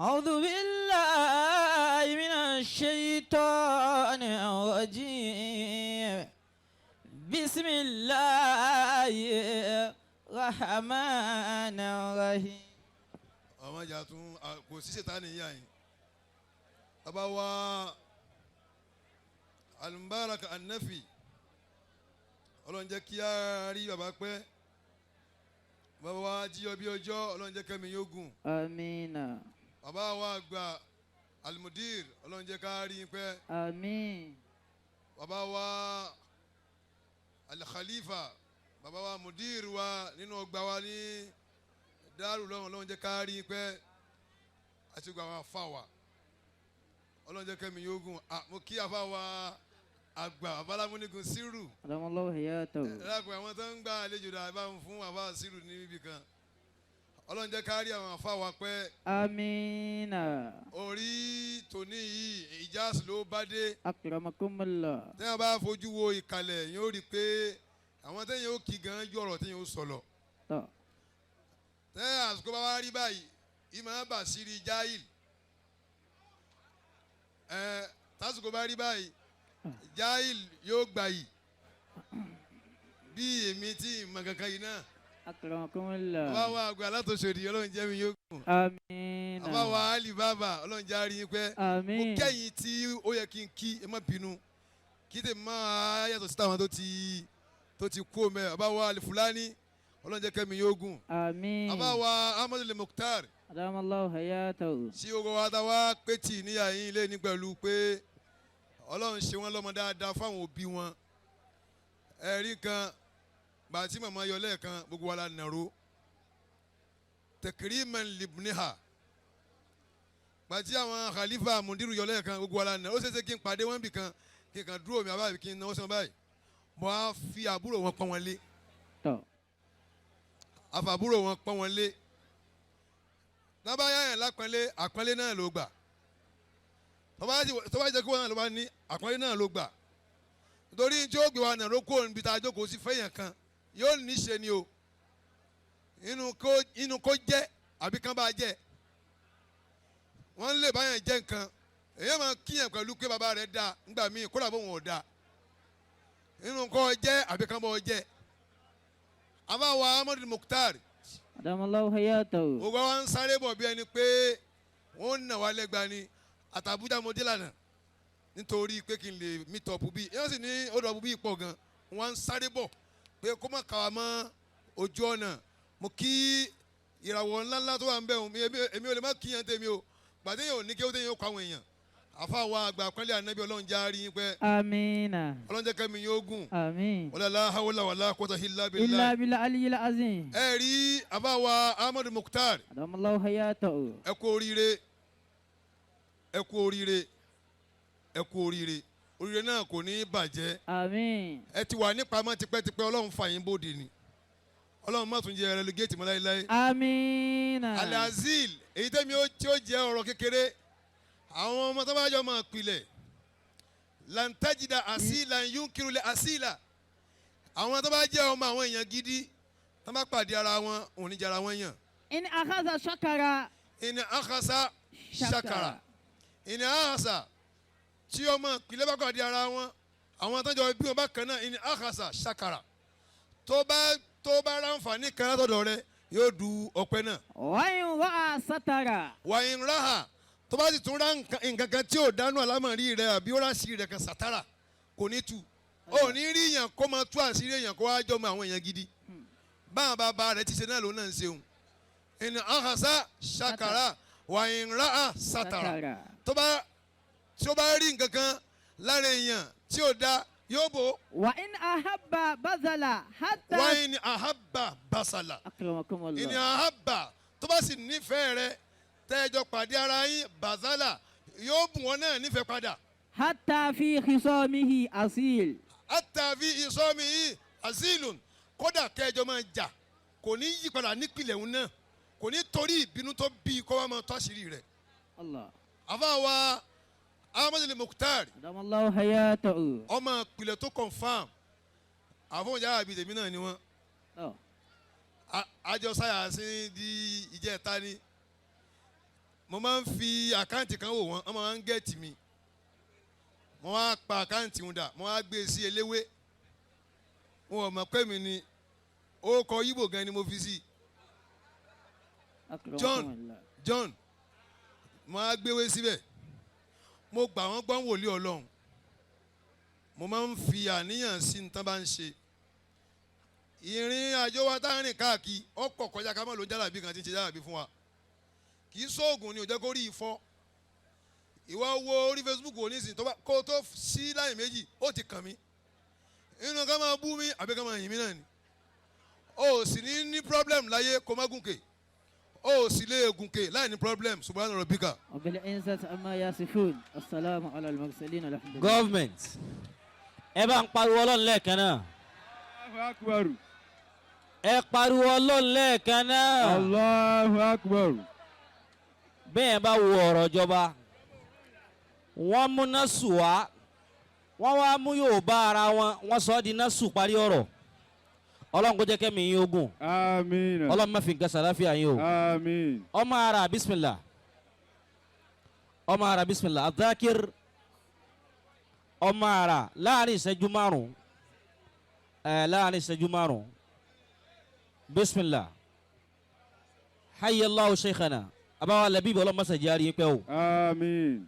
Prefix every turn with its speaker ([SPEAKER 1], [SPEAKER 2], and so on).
[SPEAKER 1] أعوذ بالله من الشيطان الرجيم بسم الله الرحمن الرحيم.
[SPEAKER 2] àwọn ìjà tún kò sí ṣètánì yíyá yìí bàbá wa Al-Mubarak An-Nafi Ọlọ́run jẹ́ kí á rí bàbá pẹ́ bàbá wa jíyọ bí ọjọ́ Ọlọ́run jẹ́ kẹ́mi yóò gùn.
[SPEAKER 1] Amina.
[SPEAKER 2] bàbá wa àgbà Al-Mudir Ọlọ́run jẹ́ ká rí pẹ́.
[SPEAKER 1] Amin.
[SPEAKER 2] bàbá wa Al-Khalifa bàbá wa Mudir wa nínú ọgbà wa ní Daaru lọ́wọ́ Ọlọ́run jẹ́ ká rí pẹ́ àti gbà wá fà wá Ọlọ́run jẹ́ kẹ́mi yóò gùn. mo kí àfà wa àgbà abálámúnigun Sírù.
[SPEAKER 1] Adamallahu hayatahu.
[SPEAKER 2] ẹ̀rọ àwọn tó ń gba àlejò dà bá ń fún àfà Sírù níbí kan Ọlọ́run jẹ́ ká rí àwọn àfà wa pẹ́.
[SPEAKER 1] Amina.
[SPEAKER 2] orí tòní yìí Ìjàs ló bá dé.
[SPEAKER 1] Akramakumullah.
[SPEAKER 2] tẹ́yà bá fojú wo ìkàlẹ̀ yóò rí i pé àwọn tẹ́yìn ó kí gan yọ̀rọ̀ tẹ́yìn ó sọ̀lọ̀. tẹ́yà àsìkò bá wá rí báyìí ìmọ̀ Bàṣírí Jáìl tásìkò bá rí báyìí Jáìl yóò gbà yìí bí èmi tí ìmọ̀ kankan yìí náà.
[SPEAKER 1] Akramakumullah.
[SPEAKER 2] àbá wa àgbà látòṣòdì Ọlọ́run jẹ́ mi yóò gùn.
[SPEAKER 1] Amina.
[SPEAKER 2] àbá wa Ali Baba Ọlọ́run jẹ́ àárín pẹ́.
[SPEAKER 1] Amin.
[SPEAKER 2] mo kẹ́yìn tí ó yẹ kí n kí ẹ má bínú kí tèmi máa yàtọ̀ sí táwọn tó ti kú omi ẹ̀. àbá wa Al-Fulani Ọlọ́run jẹ́ kẹ́mi yóò gùn.
[SPEAKER 1] Amin.
[SPEAKER 2] àbá wa Ahmadu Mukhtar
[SPEAKER 1] Adamallahu hayatahu.
[SPEAKER 2] sí ogo wa ta wá pétì níyà yín ilé ní pẹ̀lú pé Ọlọ́run ṣe wọ́n lọ́mọ dáadáa fáwọn òbí wọn. ẹ̀rí kan gbàtí màmá yọ lẹ́ẹ̀kan gbogbo wa la nàró takriman libniha gbàtí àwọn Khalifa Mudiru yọ lẹ́ẹ̀kan gbogbo wa la nàró ó ṣeéṣe kí n pàdé wọn bì kan kí n kàn dúró mi àbáyé kí n náwó sàn báyìí mo á fi àbúrò wọn pọ́n wọn lé àfàbúrò wọn pọ́n wọn lé nábàáyá yẹn lápẹ́lẹ́ àpẹ́lẹ́ náà ló gbà tọ́ba jẹ́ kí wọ́n náà ló bá ní àpẹ́lẹ́ náà ló gbà nítorí tí ó gbé wa nàró kó níbi tá a jókòó sí fẹ́yàn kan yóò ní ṣe ni o inú kó jẹ́ àbí kán bá jẹ́ wọ́n lè báyàn jẹ́ nǹkan èyàn máa kíyàn pẹ̀lú pé bàbá rẹ̀ dáa nígbà míì kó làbọ̀ wọn ò dáa inú kó jẹ́ àbí kán bọ́ jẹ́ àbá wa Ahmadu Mukhtar
[SPEAKER 1] Adamallahu hayatahu.
[SPEAKER 2] gbogbo wa ń sáré bọ̀ bí ẹni pé wọ́n ń nà wá lẹ́gba ni àtàbújá mo dé lànà nítorí pé kí n lè meet up bí èèyàn sì ní odò ọ̀bù bí pọ̀ gan wọ́n ń sáré bọ̀ pé kó má kàwá mọ́ ojú ọ̀nà mo kí ìràwọ̀ ńláńlá tó wà ń bẹ̀ wọ́n èmi ò lè má kí yẹn tèmi o gbàdé yẹn ò ní kí ó tẹ̀yìn ó kọ́ àwọn èèyàn àfa wa àgbà pẹ́lẹ́ ànábì Ọlọ́run já rí yín pẹ́.
[SPEAKER 1] Amina.
[SPEAKER 2] Ọlọ́run jẹ́ kẹ́mi yóò gùn.
[SPEAKER 1] Amin.
[SPEAKER 2] wala hawla wala quwwata illa billah.
[SPEAKER 1] Illa bil aliyyil azim.
[SPEAKER 2] ẹ rí àfa wa Ahmadu Mukhtar
[SPEAKER 1] Adamallahu hayatahu.
[SPEAKER 2] ẹ kú oríire ẹ kú oríire ẹ kú oríire oríire náà kò ní bàjẹ́.
[SPEAKER 1] Amin.
[SPEAKER 2] ẹ ti wà nípamọ́ tipẹ́tipẹ́ Ọlọ́run fà yín bóde ni Ọlọ́run má tún jẹ́ relegate mọ́ láéláé.
[SPEAKER 1] Amina.
[SPEAKER 2] Al-Azil èyí tẹ́mi tí ó jẹ́ ọ̀rọ̀ kékeré àwọn ọmọ tó bá jọ máa pilẹ̀ lantajida asila yunkirule asila àwọn tó bá jẹ́ ọmọ àwọn èèyàn gidi tó bá pàdé ara wọn òun ní jara wọn yàn.
[SPEAKER 1] In akhadha shakara.
[SPEAKER 2] In akhasa shakara in akhasa tí ọmọ pilẹ̀ bá pàdé ara wọn àwọn tó jọ bí wọn bá kan náà in akhasa shakara tó bá ráǹfààní kan látọ̀dọ̀ rẹ yóò du ọpẹ́ náà.
[SPEAKER 1] Wa in ra'a satara.
[SPEAKER 2] Wa in raha tó bá sì tún rá nǹkan kan tí ò dánú àlámọ̀rí rẹ àbí ó ráṣí rẹ kan sàtàrà kò ní tu ó ní rí èèyàn kó máa tú àṣírí èèyàn kó wá jọ mọ àwọn èèyàn gidi báwọn bàbá rẹ ti ṣe náà ló náà ń ṣeun in akhasa shakara wa in ra'a satara tí ó bá rí nǹkan kan lára èèyàn tí ò dá yóò bò.
[SPEAKER 1] Wa in ahabba bazala hatta.
[SPEAKER 2] Wa in ahabba basala.
[SPEAKER 1] Akramakumullah.
[SPEAKER 2] In ahabba tó bá sì nífẹ̀ẹ́ rẹ tẹ́jọ pàdé ara yín bazala yóò bùn wọn náà nífẹ̀ẹ́ padà.
[SPEAKER 1] Hatta fi khisamihi asil.
[SPEAKER 2] Hatta fi khisamihi asilun kódà kẹjọ máa jà kò ní yí padà nípìnlẹ̀ òun náà kò ní torí ìbínú tó bí kó wá máa tó àṣírí rẹ̀.
[SPEAKER 1] Allah.
[SPEAKER 2] àfa wa Ahmadu Mukhtar
[SPEAKER 1] Adamallahu hayatahu.
[SPEAKER 2] ọmọ ìpìlẹ̀ tó confam àfọwọ́n yàrá àbí tèmi náà ni wọ́n. àjọ sáyà sí di ìjẹta ni mo máa ń fi àkáǹtì kan wò wọ́n wọ́n máa ń gẹ̀ẹ́tì mi mo wá pa àkáǹtì wọn dà mo wá gbé e sí eléwé wọn ò mọ̀ pé mi ni ó kọ yíbò gan ni mo fi sí John mo wá gbéwé síbẹ̀ mo gbà wọ́n gbọ́n wòlíì Ọlọ́run mo máa ń fi àníyàn sí ní tán bá ń ṣe ìrìn àjò wa tá a rìn káàkiri ọ̀pọ̀ kọjá ká má ló ń jálàbí kan tí ń ṣe jálàbí fún wa kì í sóògùn ni ò jẹ́ kó rí ifọ́ ìwọ wo orí Facebook wò nísìnyí kó tó sí láì méjì ó ti kàn mí inú ká máa bú mi àbí ká máa yìn mí náà ni o sì ní problem láyé kó má gùnkè o sì lè gùnkè láì ní problem subhana rabbika.
[SPEAKER 1] وبالعزة عما يصفون السلام على المرسلين الحمد لله.
[SPEAKER 3] Government ẹ bá ń pariwo Ọlọ́run lẹ́ẹ̀kan náà.
[SPEAKER 1] Allahu akbar.
[SPEAKER 3] ẹ pariwo Ọlọ́run lẹ́ẹ̀kan náà.
[SPEAKER 1] Allahu akbar.
[SPEAKER 3] bẹ́ẹ̀ bá wo ọ̀rọ̀ ìjọba wọ́n mú násù wá wọ́n wá mú Yorùbá ara wọn wọ́n sọ ọ́ di násù parí ọ̀rọ̀ Ọlọ́run kó jẹ́ kẹ́mi yín ogun
[SPEAKER 1] Àmín.
[SPEAKER 3] Ọlọ́run má fi nǹkan sàláfíà yín o.
[SPEAKER 1] Àmín.
[SPEAKER 3] ọmọ ara bismillah ọmọ ara bismillah adakir ọmọ ara láàrin ìṣẹ́jú márùn-ún láàrin ìṣẹ́jú márùn-ún bismillah hayyallahu shaykhana abawa labibi Ọlọ́run má ṣe jẹ́ àrí yín pẹ́ o.
[SPEAKER 1] Àmín.